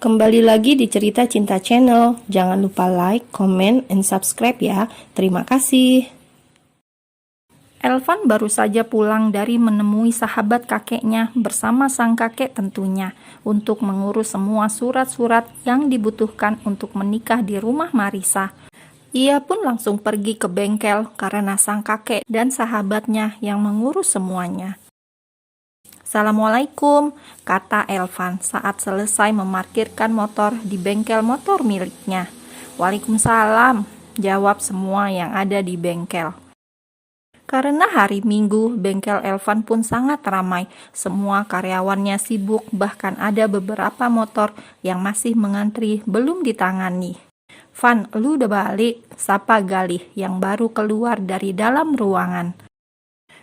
Kembali lagi di Cerita Cinta Channel. Jangan lupa like, comment, and subscribe ya. Terima kasih. Elvan baru saja pulang dari menemui sahabat kakeknya bersama sang kakek tentunya untuk mengurus semua surat-surat yang dibutuhkan untuk menikah di rumah Marisa. Ia pun langsung pergi ke bengkel karena sang kakek dan sahabatnya yang mengurus semuanya. Assalamualaikum, kata Elvan saat selesai memarkirkan motor di bengkel motor miliknya. Waalaikumsalam, jawab semua yang ada di bengkel. Karena hari Minggu, bengkel Elvan pun sangat ramai. Semua karyawannya sibuk, bahkan ada beberapa motor yang masih mengantri belum ditangani. Van, lu udah balik? Sapa Galih yang baru keluar dari dalam ruangan.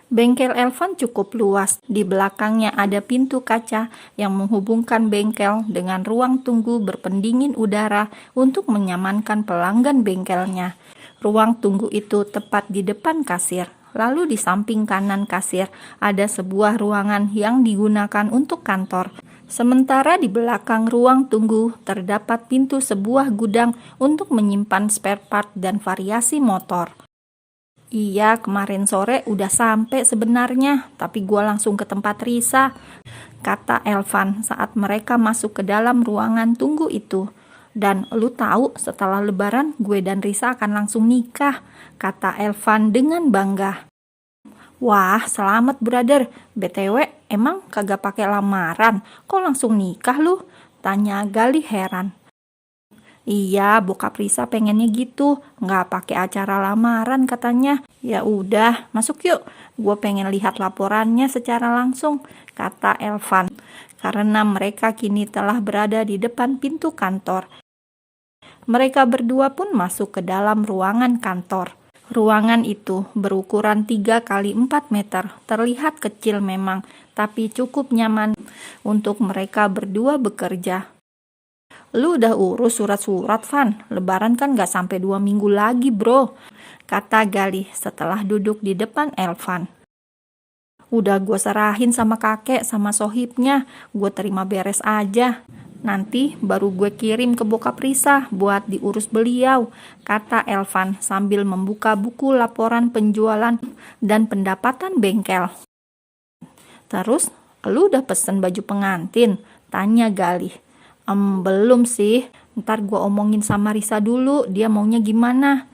Bengkel Elvan cukup luas. Di belakangnya ada pintu kaca yang menghubungkan bengkel dengan ruang tunggu berpendingin udara untuk menyamankan pelanggan bengkelnya. Ruang tunggu itu tepat di depan kasir. Lalu di samping kanan kasir ada sebuah ruangan yang digunakan untuk kantor. Sementara di belakang ruang tunggu terdapat pintu sebuah gudang untuk menyimpan spare part dan variasi motor. Iya, kemarin sore udah sampai sebenarnya, tapi gua langsung ke tempat Risa, kata Elvan saat mereka masuk ke dalam ruangan tunggu itu. Dan lu tahu setelah lebaran gue dan Risa akan langsung nikah, kata Elvan dengan bangga. Wah, selamat brother. BTW, emang kagak pakai lamaran? Kok langsung nikah lu? Tanya Galih heran. Iya, bokap Risa pengennya gitu, nggak pakai acara lamaran katanya. Ya udah, masuk yuk. Gue pengen lihat laporannya secara langsung, kata Elvan. Karena mereka kini telah berada di depan pintu kantor. Mereka berdua pun masuk ke dalam ruangan kantor. Ruangan itu berukuran 3 kali 4 meter, terlihat kecil memang, tapi cukup nyaman untuk mereka berdua bekerja. Lu udah urus surat-surat, Van? Lebaran kan gak sampai 2 minggu lagi, bro, kata Galih setelah duduk di depan Elvan. Udah gue serahin sama kakek sama sohibnya, gue terima beres aja. Nanti baru gue kirim ke bokap Risa buat diurus beliau, kata Elvan sambil membuka buku laporan penjualan dan pendapatan bengkel. Terus, lu udah pesen baju pengantin? Tanya Galih. Belum sih, ntar gue omongin sama Risa dulu, dia maunya gimana.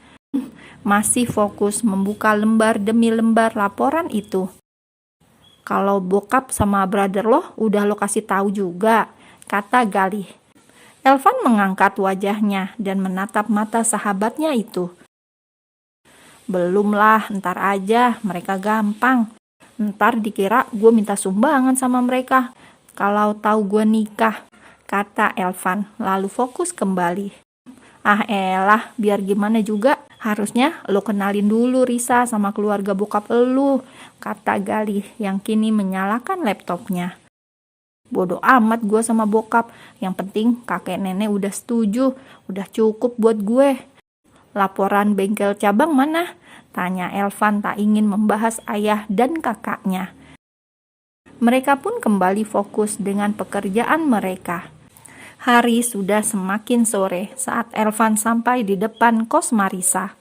Masih fokus membuka lembar demi lembar laporan itu. Kalau bokap sama brother lo udah lo kasih tahu juga, kata Galih. Elvan mengangkat wajahnya dan menatap mata sahabatnya itu. Belum lah, ntar aja, mereka gampang. Ntar dikira gue minta sumbangan sama mereka kalau tahu gue nikah, kata Elvan, lalu fokus kembali. Ah elah, biar gimana juga, harusnya lo kenalin dulu Risa sama keluarga bokap lo, kata Galih yang kini menyalakan laptopnya. Bodoh amat gue sama bokap, yang penting kakek nenek udah setuju, udah cukup buat gue. Laporan bengkel cabang mana? Tanya Elvan tak ingin membahas ayah dan kakaknya. Mereka pun kembali fokus dengan pekerjaan mereka. Hari sudah semakin sore saat Elvan sampai di depan kos Marisa.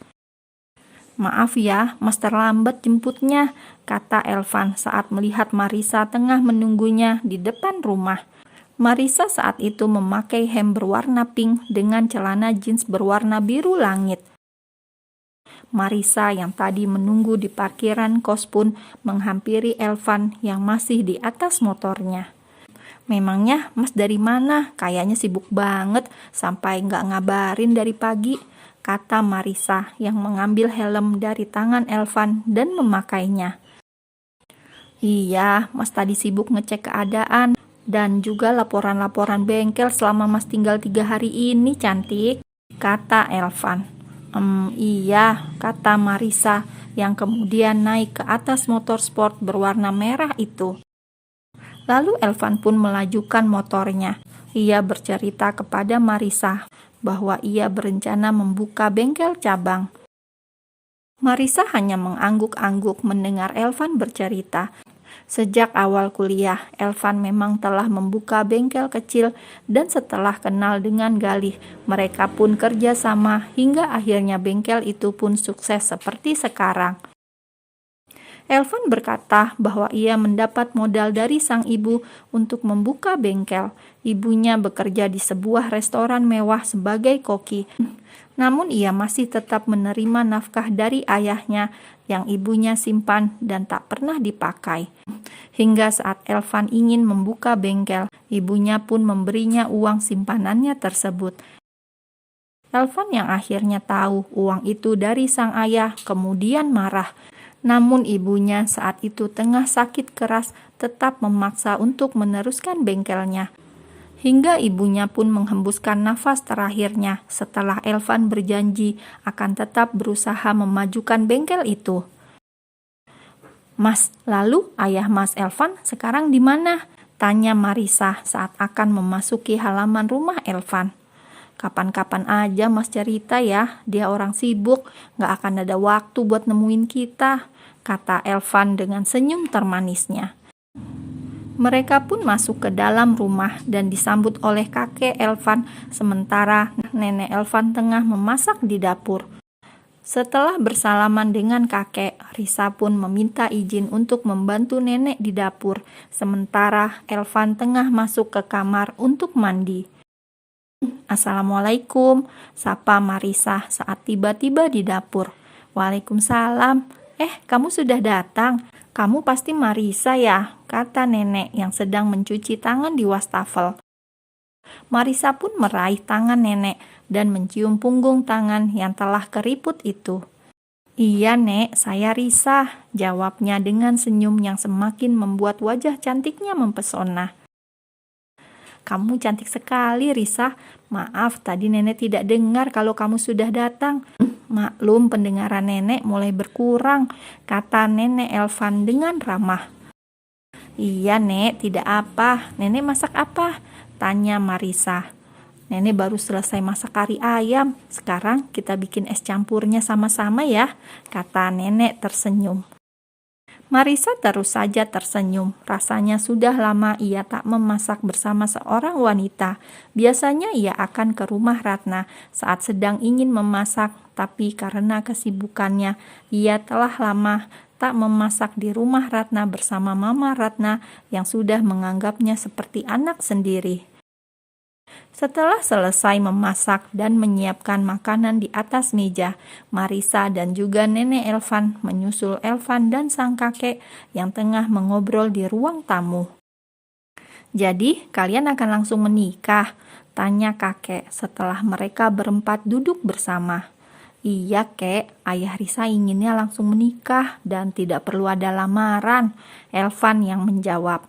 Maaf ya, mas terlambat jemputnya, kata Elvan saat melihat Marisa tengah menunggunya di depan rumah. Marisa saat itu memakai hem berwarna pink dengan celana jeans berwarna biru langit. Marisa yang tadi menunggu di parkiran kos pun menghampiri Elvan yang masih di atas motornya. Memangnya mas dari mana? Kayaknya sibuk banget sampai nggak ngabarin dari pagi, kata Marisa yang mengambil helm dari tangan Elvan dan memakainya. Iya, mas tadi sibuk ngecek keadaan dan juga laporan-laporan bengkel selama mas tinggal 3 hari ini, cantik, kata Elvan. Iya, kata Marisa yang kemudian naik ke atas motor sport berwarna merah itu. Lalu Elvan pun melajukan motornya. Ia bercerita kepada Marisa bahwa ia berencana membuka bengkel cabang. Marisa hanya mengangguk-angguk mendengar Elvan bercerita. Sejak awal kuliah, Elvan memang telah membuka bengkel kecil dan setelah kenal dengan Galih, mereka pun kerja sama hingga akhirnya bengkel itu pun sukses seperti sekarang. Elvan berkata bahwa ia mendapat modal dari sang ibu untuk membuka bengkel. Ibunya bekerja di sebuah restoran mewah sebagai koki. Namun ia masih tetap menerima nafkah dari ayahnya yang ibunya simpan dan tak pernah dipakai. Hingga saat Elvan ingin membuka bengkel, ibunya pun memberinya uang simpanannya tersebut. Elvan yang akhirnya tahu uang itu dari sang ayah kemudian marah. Namun ibunya saat itu tengah sakit keras tetap memaksa untuk meneruskan bengkelnya. Hingga ibunya pun menghembuskan nafas terakhirnya setelah Elvan berjanji akan tetap berusaha memajukan bengkel itu. "Mas, lalu ayah Mas Elvan sekarang di mana?" tanya Marisa saat akan memasuki halaman rumah Elvan. "Kapan-kapan aja Mas cerita ya, dia orang sibuk, gak akan ada waktu buat nemuin kita," kata Elvan dengan senyum termanisnya. Mereka pun masuk ke dalam rumah dan disambut oleh kakek Elvan, sementara nenek Elvan tengah memasak di dapur. Setelah bersalaman dengan kakek, Risa pun meminta izin untuk membantu nenek di dapur, sementara Elvan tengah masuk ke kamar untuk mandi. "Assalamualaikum," sapa Marisa saat tiba-tiba di dapur. "Waalaikumsalam. Kamu sudah datang. Kamu pasti Marisa ya?" kata nenek yang sedang mencuci tangan di wastafel. Marisa pun meraih tangan nenek dan mencium punggung tangan yang telah keriput itu. "Iya Nek, saya Risa," jawabnya dengan senyum yang semakin membuat wajah cantiknya mempesona. "Kamu cantik sekali Risa. Maaf tadi nenek tidak dengar kalau kamu sudah datang." "Maklum pendengaran nenek mulai berkurang," kata nenek Elvan dengan ramah. "Iya Nek, tidak apa. Nenek masak apa?" tanya Marisa. "Nenek baru selesai masak kari ayam. Sekarang kita bikin es campurnya sama-sama ya," kata nenek tersenyum. Marisa terus saja tersenyum. Rasanya sudah lama ia tak memasak bersama seorang wanita. Biasanya ia akan ke rumah Ratna saat sedang ingin memasak, tapi karena kesibukannya, ia telah lama tak memasak di rumah Ratna bersama Mama Ratna yang sudah menganggapnya seperti anak sendiri. Setelah selesai memasak dan menyiapkan makanan di atas meja, Marisa dan juga nenek Elvan menyusul Elvan dan sang kakek yang tengah mengobrol di ruang tamu. "Jadi kalian akan langsung menikah?" tanya kakek setelah mereka berempat duduk bersama. "Iya kek, ayah Risa inginnya langsung menikah dan tidak perlu ada lamaran," Elvan yang menjawab.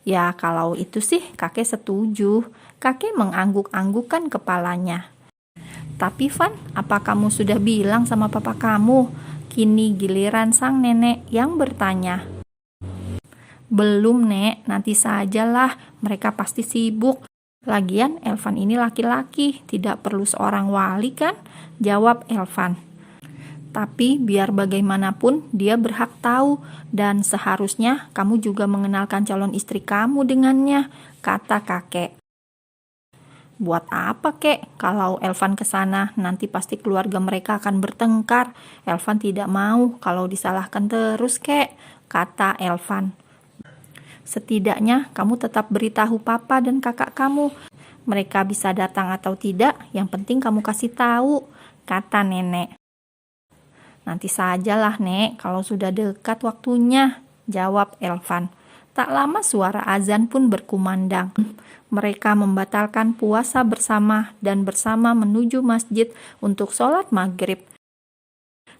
"Ya kalau itu sih kakek setuju," kakek mengangguk-anggukkan kepalanya. "Tapi Van, apa kamu sudah bilang sama papa kamu?" Kini giliran sang nenek yang bertanya. "Belum Nek, nanti sajalah, mereka pasti sibuk. Lagian Elvan ini laki-laki, tidak perlu seorang wali kan?" jawab Elvan. "Tapi biar bagaimanapun dia berhak tahu dan seharusnya kamu juga mengenalkan calon istri kamu dengannya," kata kakek. "Buat apa kek? Kalau Elvan kesana nanti pasti keluarga mereka akan bertengkar. Elvan tidak mau kalau disalahkan terus kek," kata Elvan. "Setidaknya kamu tetap beritahu papa dan kakak kamu. Mereka bisa datang atau tidak, yang penting kamu kasih tahu," kata nenek. "Nanti sajalah Nek, kalau sudah dekat waktunya," jawab Elvan. Tak lama suara azan pun berkumandang. Mereka membatalkan puasa bersama dan bersama menuju masjid untuk sholat maghrib.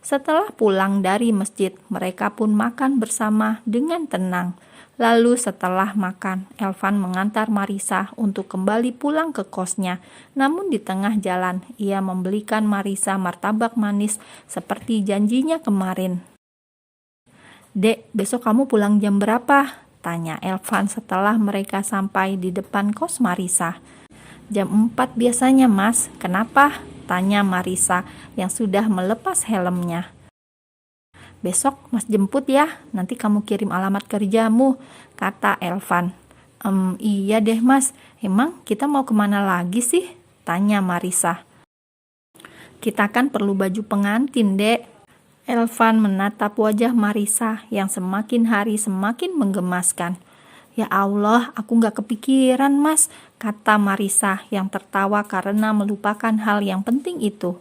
Setelah pulang dari masjid, mereka pun makan bersama dengan tenang. Lalu setelah makan, Elvan mengantar Marisa untuk kembali pulang ke kosnya. Namun di tengah jalan, ia membelikan Marisa martabak manis seperti janjinya kemarin. "Dek, besok kamu pulang jam berapa?" tanya Elvan setelah mereka sampai di depan kos Marisa. "Jam 4 biasanya Mas, kenapa?" tanya Marisa yang sudah melepas helmnya. besok Mas jemput ya, nanti kamu kirim alamat kerjamu, kata Elvan. Iya deh Mas, emang kita mau kemana lagi sih? Tanya Marisa. Kita kan perlu baju pengantin, Dek. Elvan menatap wajah Marisa yang semakin hari semakin menggemaskan. Ya Allah, aku gak kepikiran Mas, kata Marisa yang tertawa karena melupakan hal yang penting itu.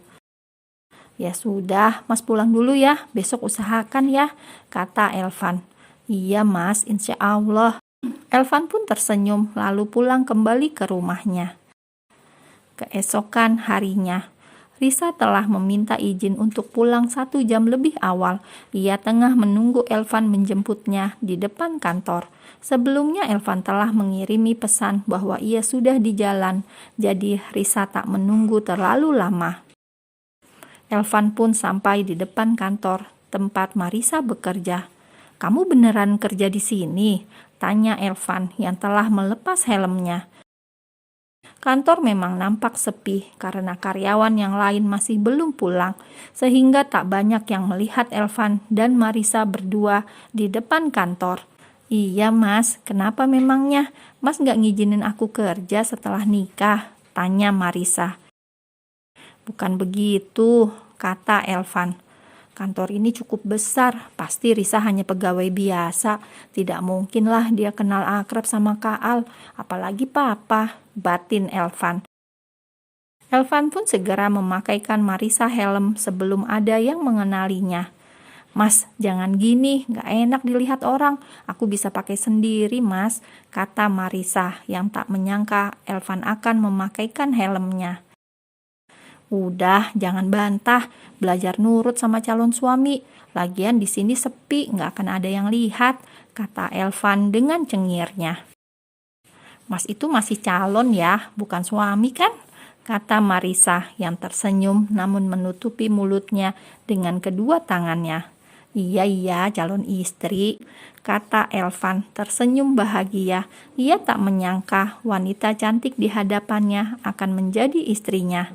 Ya sudah, Mas pulang dulu ya, besok usahakan ya, kata Elvan. Iya Mas, insya Allah. Elvan pun tersenyum lalu pulang kembali ke rumahnya. Keesokan harinya, Risa telah meminta izin untuk pulang 1 jam lebih awal. Ia tengah menunggu Elvan menjemputnya di depan kantor. Sebelumnya Elvan telah mengirimi pesan bahwa ia sudah di jalan, jadi Risa tak menunggu terlalu lama. Elvan pun sampai di depan kantor tempat Marisa bekerja. Kamu beneran kerja di sini? Tanya Elvan yang telah melepas helmnya. Kantor memang nampak sepi karena karyawan yang lain masih belum pulang, sehingga tak banyak yang melihat Elvan dan Marisa berdua di depan kantor. Iya Mas, kenapa memangnya? Mas gak ngizinin aku kerja setelah nikah? Tanya Marisa. Bukan begitu, kata Elvan. Kantor ini cukup besar, pasti Risa hanya pegawai biasa. Tidak mungkinlah dia kenal akrab sama Kak Al, apalagi Papa, batin Elvan. Elvan pun segera memakaikan Marisa helm sebelum ada yang mengenalinya. Mas, jangan gini, gak enak dilihat orang. Aku bisa pakai sendiri, Mas, kata Marisa yang tak menyangka Elvan akan memakaikan helmnya. Udah, jangan bantah, belajar nurut sama calon suami. Lagian di sini sepi, gak akan ada yang lihat, kata Elvan dengan cengirnya. Mas itu masih calon ya, bukan suami kan? Kata Marisa yang tersenyum namun menutupi mulutnya dengan kedua tangannya. Iya, calon istri, kata Elvan tersenyum bahagia. Ia tak menyangka wanita cantik di hadapannya akan menjadi istrinya.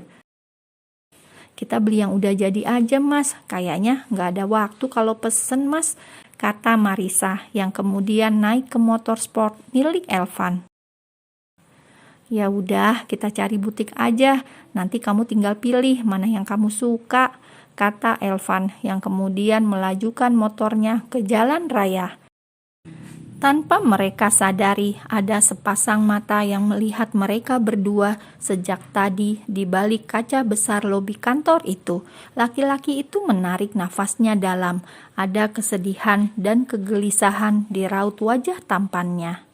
Kita beli yang udah jadi aja Mas, kayaknya gak ada waktu kalau pesen Mas, kata Marisa yang kemudian naik ke motor sport milik Elvan. Ya udah, kita cari butik aja, nanti kamu tinggal pilih mana yang kamu suka, kata Elvan yang kemudian melajukan motornya ke jalan raya. Tanpa mereka sadari, ada sepasang mata yang melihat mereka berdua sejak tadi di balik kaca besar lobi kantor itu. Laki-laki itu menarik nafasnya dalam, ada kesedihan dan kegelisahan di raut wajah tampannya.